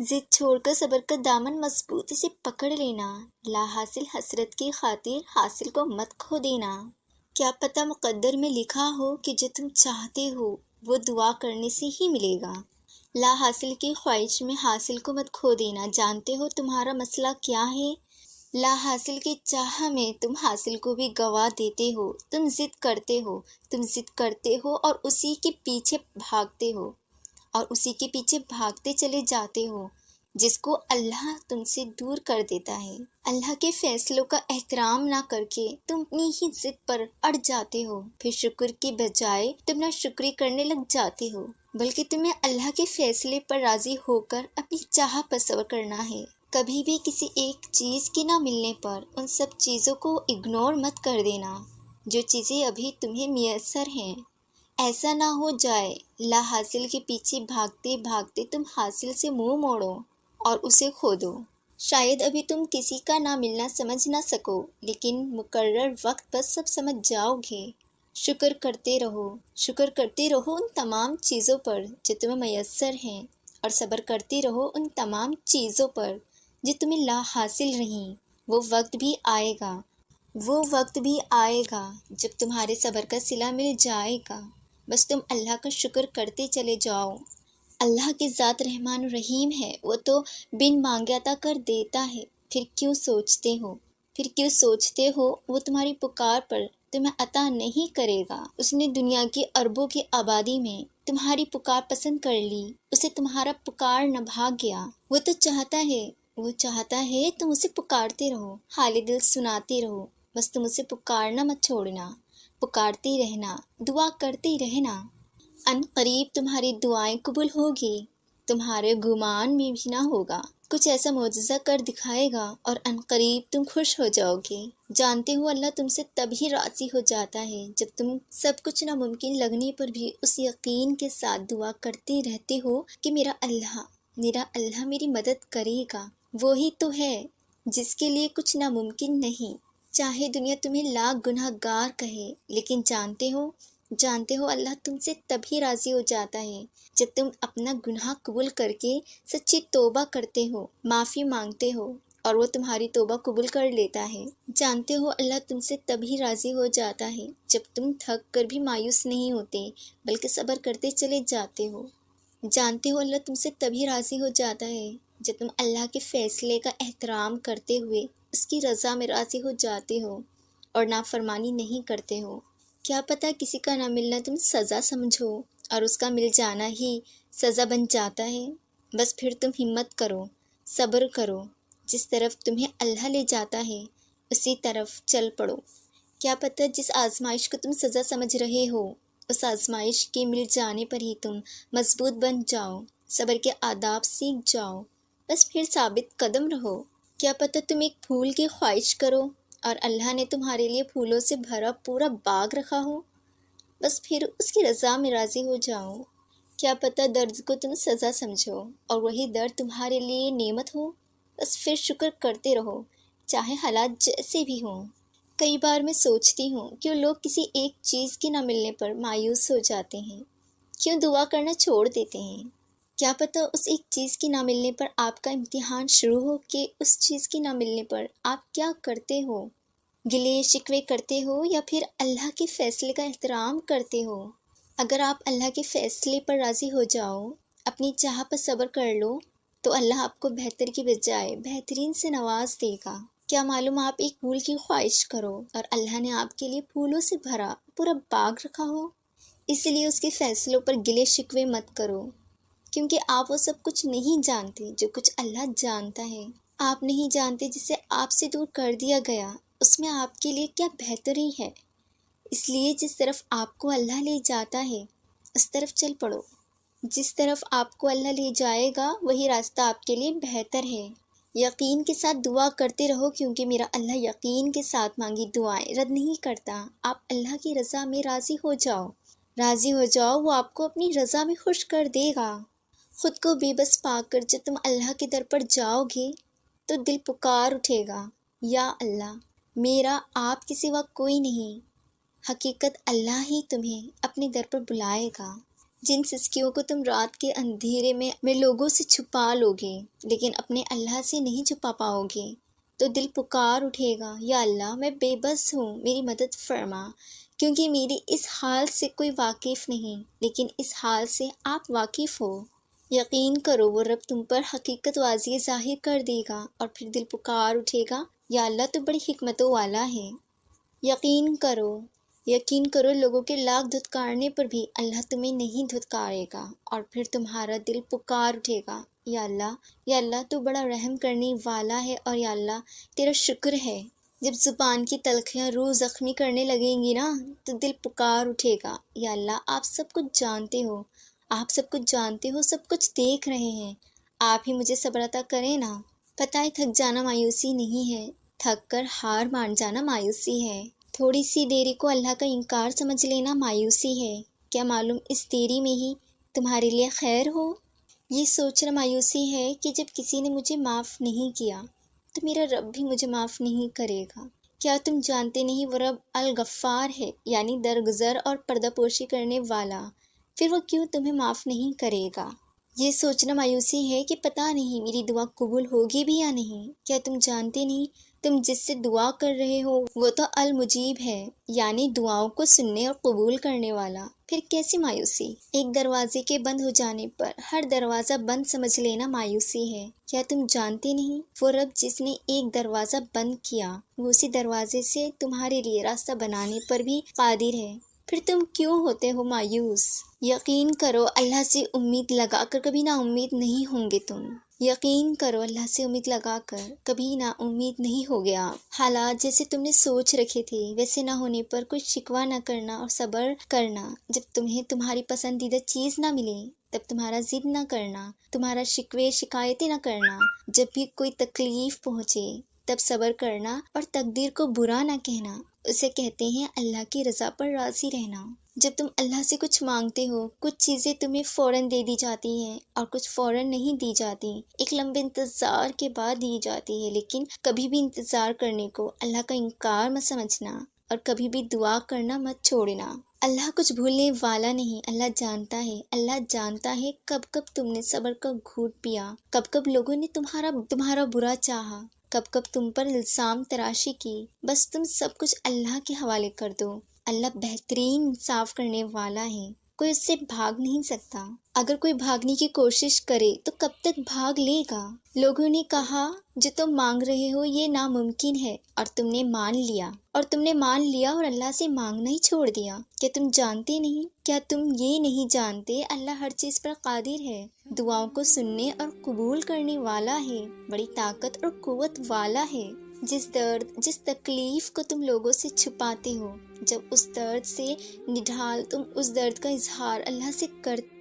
ضد چھوڑ کر صبر کا دامن مضبوطی سے پکڑ لینا، لا حاصل حسرت کی خاطر حاصل کو مت کھو دینا۔ کیا پتہ مقدر میں لکھا ہو کہ جو تم چاہتے ہو وہ دعا کرنے سے ہی ملے گا۔ لا حاصل کی خواہش میں حاصل کو مت کھو دینا۔ جانتے ہو تمہارا مسئلہ کیا ہے؟ لا حاصل کی چاہ میں تم حاصل کو بھی گوا دیتے ہو۔ تم ضد کرتے ہو اور اسی کے پیچھے بھاگتے ہو اور اسی کے پیچھے بھاگتے چلے جاتے ہو جس کو اللہ تم سے دور کر دیتا ہے۔ اللہ کے فیصلوں کا احترام نہ کر کے تم اپنی ہی ضد پر اڑ جاتے ہو، پھر شکر کی بجائے تم نہ شکری کرنے لگ جاتے ہو، بلکہ تمہیں اللہ کے فیصلے پر راضی ہو کر اپنی چاہ پر صبر کرنا ہے۔ کبھی بھی کسی ایک چیز کے نہ ملنے پر ان سب چیزوں کو اگنور مت کر دینا جو چیزیں ابھی تمہیں میسر ہیں۔ ایسا نہ ہو جائے لا حاصل کے پیچھے بھاگتے بھاگتے تم حاصل سے منہ موڑو اور اسے کھو دو۔ شاید ابھی تم کسی کا نہ ملنا سمجھ نہ سکو، لیکن مقرر وقت پر سب سمجھ جاؤ گے۔ شکر کرتے رہو ان تمام چیزوں پر جو تمہیں میسر ہیں، اور صبر کرتے رہو ان تمام چیزوں پر جو تمہیں لا حاصل رہیں۔ وہ وقت بھی آئے گا جب تمہارے صبر کا صلہ مل جائے گا۔ بس تم اللہ کا شکر کرتے چلے جاؤ۔ اللہ کی ذات رحمان الرحیم ہے، وہ تو بن مانگے عطا کر دیتا ہے۔ پھر کیوں سوچتے ہو وہ تمہاری پکار پر تمہیں عطا نہیں کرے گا؟ اس نے دنیا کی اربوں کی آبادی میں تمہاری پکار پسند کر لی، اسے تمہارا پکار نہ بھاگ گیا۔ وہ چاہتا ہے تم اسے پکارتے رہو، حال دل سناتے رہو، بس تم اسے پکارنا مت چھوڑنا، پکارتے رہنا، دعا کرتے رہنا۔ ان قریب تمہاری دعائیں قبول ہوگی، تمہارے گمان میں بھی نہ ہوگا، کچھ ایسا معجزہ کر دکھائے گا اور ان قریب تم خوش ہو جاؤ گے۔ جانتے ہو اللہ تم سے تبھی راضی ہو جاتا ہے جب تم سب کچھ ناممکن لگنے پر بھی اس یقین کے ساتھ دعا کرتے رہتے ہو کہ میرا اللہ میری مدد کرے گا۔ وہی تو ہے جس کے لیے کچھ ناممکن نہیں، چاہے دنیا تمہیں لاکھ گناہ گار کہے، لیکن جانتے ہو اللہ تم سے تبھی راضی ہو جاتا ہے جب تم اپنا گناہ قبول کر کے سچی توبہ کرتے ہو، معافی مانگتے ہو، اور وہ تمہاری توبہ قبول کر لیتا ہے۔ جانتے ہو اللہ تم سے تبھی راضی ہو جاتا ہے جب تم تھک کر بھی مایوس نہیں ہوتے بلکہ صبر کرتے چلے جاتے ہو۔ جانتے ہو اللہ تم سے تبھی راضی ہو جاتا ہے جب تم اللہ کے فیصلے کا احترام کرتے ہوئے اس کی رضا میں راضی ہو جاتے ہو اور نافرمانی نہیں کرتے ہو۔ کیا پتہ کسی کا نہ ملنا تم سزا سمجھو اور اس کا مل جانا ہی سزا بن جاتا ہے۔ بس پھر تم ہمت کرو، صبر کرو، جس طرف تمہیں اللہ لے جاتا ہے اسی طرف چل پڑو۔ کیا پتہ جس آزمائش کو تم سزا سمجھ رہے ہو اس آزمائش کے مل جانے پر ہی تم مضبوط بن جاؤ، صبر کے آداب سیکھ جاؤ۔ بس پھر ثابت قدم رہو۔ کیا پتہ تم ایک پھول کی خواہش کرو اور اللہ نے تمہارے لیے پھولوں سے بھرا پورا باغ رکھا ہو، بس پھر اس کی رضا میں راضی ہو جاؤ۔ کیا پتہ درد کو تم سزا سمجھو اور وہی درد تمہارے لیے نعمت ہو، بس پھر شکر کرتے رہو چاہے حالات جیسے بھی ہوں۔ کئی بار میں سوچتی ہوں کیوں لوگ کسی ایک چیز کے نہ ملنے پر مایوس ہو جاتے ہیں، کیوں دعا کرنا چھوڑ دیتے ہیں۔ کیا پتہ اس ایک چیز کی نہ ملنے پر آپ کا امتحان شروع ہو کہ اس چیز کی نہ ملنے پر آپ کیا کرتے ہو، گلے شکوے کرتے ہو یا پھر اللہ کے فیصلے کا احترام کرتے ہو۔ اگر آپ اللہ کے فیصلے پر راضی ہو جاؤ، اپنی چاہ پر صبر کر لو، تو اللہ آپ کو بہتر کی بجائے بہترین سے نواز دے گا۔ کیا معلوم آپ ایک پھول کی خواہش کرو اور اللہ نے آپ کے لیے پھولوں سے بھرا پورا باغ رکھا ہو۔ اس لیے اس کے فیصلوں پر گلے شکوے مت کرو، کیونکہ آپ وہ سب کچھ نہیں جانتے جو کچھ اللہ جانتا ہے۔ آپ نہیں جانتے جسے آپ سے دور کر دیا گیا اس میں آپ کے لیے کیا بہتری ہے۔ اس لیے جس طرف آپ کو اللہ لے جاتا ہے اس طرف چل پڑو۔ جس طرف آپ کو اللہ لے جائے گا وہی راستہ آپ کے لیے بہتر ہے۔ یقین کے ساتھ دعا کرتے رہو، کیونکہ میرا اللہ یقین کے ساتھ مانگی دعائیں رد نہیں کرتا۔ آپ اللہ کی رضا میں راضی ہو جاؤ، وہ آپ کو اپنی رضا میں خوش کر دے گا۔ خود کو بے بس پا کر جب تم اللہ کے در پر جاؤ گے تو دل پکار اٹھے گا، یا اللہ میرا آپ کے سوا کوئی نہیں۔ حقیقت اللہ ہی تمہیں اپنے در پر بلائے گا۔ جن سسکیوں کو تم رات کے اندھیرے میں لوگوں سے چھپا لوگے لیکن اپنے اللہ سے نہیں چھپا پاؤ گے، تو دل پکار اٹھے گا، یا اللہ میں بے بس ہوں، میری مدد فرما، کیونکہ میری اس حال سے کوئی واقف نہیں، لیکن اس حال سے آپ واقف ہو۔ یقین کرو وہ رب تم پر حقیقت واضح ظاہر کر دے گا، اور پھر دل پکار اٹھے گا، یا اللہ تو بڑی حکمتوں والا ہے۔ یقین کرو لوگوں کے لاکھ دھتکارنے پر بھی اللہ تمہیں نہیں دھتکارے گا، اور پھر تمہارا دل پکار اٹھے گا، یا اللہ تو بڑا رحم کرنے والا ہے، اور یا اللہ تیرا شکر ہے۔ جب زبان کی تلخیاں روح زخمی کرنے لگیں گی نا، تو دل پکار اٹھے گا، یا اللہ آپ سب کچھ جانتے ہو، سب کچھ دیکھ رہے ہیں، آپ ہی مجھے صبر عطا کریں نا۔ پتہ ہے تھک جانا مایوسی نہیں ہے، تھک کر ہار مان جانا مایوسی ہے۔ تھوڑی سی دیری کو اللہ کا انکار سمجھ لینا مایوسی ہے، کیا معلوم اس دیری میں ہی تمہارے لیے خیر ہو۔ یہ سوچنا مایوسی ہے کہ جب کسی نے مجھے معاف نہیں کیا تو میرا رب بھی مجھے معاف نہیں کرے گا۔ کیا تم جانتے نہیں وہ رب الغفار ہے، یعنی درگزر اور پردہ پوشی کرنے والا، پھر وہ کیوں تمہیں معاف نہیں کرے گا۔ یہ سوچنا مایوسی ہے کہ پتہ نہیں میری دعا قبول ہوگی بھی یا نہیں۔ کیا تم جانتے نہیں تم جس سے دعا کر رہے ہو وہ تو المجیب ہے، یعنی دعاؤں کو سننے اور قبول کرنے والا، پھر کیسی مایوسی۔ ایک دروازے کے بند ہو جانے پر ہر دروازہ بند سمجھ لینا مایوسی ہے۔ کیا تم جانتے نہیں وہ رب جس نے ایک دروازہ بند کیا وہ اسی دروازے سے تمہارے لیے راستہ بنانے پر بھی قادر ہے، پھر تم کیوں ہوتے ہو مایوس۔ یقین کرو اللہ سے امید لگا کر کبھی نا امید نہیں ہوں گے تم۔ یقین کرو اللہ سے امید لگا کر کبھی نا امید نہیں ہو گیا۔ حالات جیسے تم نے سوچ رکھے تھے ویسے نہ ہونے پر کوئی شکوہ نہ کرنا اور صبر کرنا۔ جب تمہیں تمہاری پسندیدہ چیز نہ ملے تب تمہارا ضد نہ کرنا، تمہارا شکوے شکایتیں نہ کرنا۔ جب بھی کوئی تکلیف پہنچے تب صبر کرنا اور تقدیر کو برا نہ کہنا، اسے کہتے ہیں اللہ کی رضا پر راضی رہنا۔ جب تم اللہ سے کچھ مانگتے ہو، کچھ چیزیں تمہیں فوراً دے دی جاتی ہیں اور کچھ فوراً نہیں دی جاتی، ایک لمبے انتظار کے بعد دی جاتی ہے، لیکن کبھی بھی انتظار کرنے کو اللہ کا انکار مت سمجھنا اور کبھی بھی دعا کرنا مت چھوڑنا۔ اللہ کچھ بھولنے والا نہیں، اللہ جانتا ہے کب کب تم نے صبر کا گھونٹ پیا، کب کب لوگوں نے تمہارا برا چاہا، کب کب تم پر الزام تراشی کی۔ بس تم سب کچھ اللہ کے حوالے کر دو، اللہ بہترین انصاف کرنے والا ہے، کوئی اس سے بھاگ نہیں سکتا۔ اگر کوئی بھاگنے کی کوشش کرے تو کب تک بھاگ لے گا۔ لوگوں نے کہا جو تم مانگ رہے ہو یہ ناممکن ہے، اور تم نے مان لیا اور اللہ سے مانگنا ہی چھوڑ دیا۔ کیا تم جانتے نہیں، کیا تم یہ نہیں جانتے اللہ ہر چیز پر قادر ہے، دعاؤں کو سننے اور قبول کرنے والا ہے، بڑی طاقت اور قوت والا ہے۔ جس تکلیف کو تم لوگوں سے چھپاتے ہو، جب اس درد سے نڈھال تم اس درد کا اظہار اللہ سے کرتے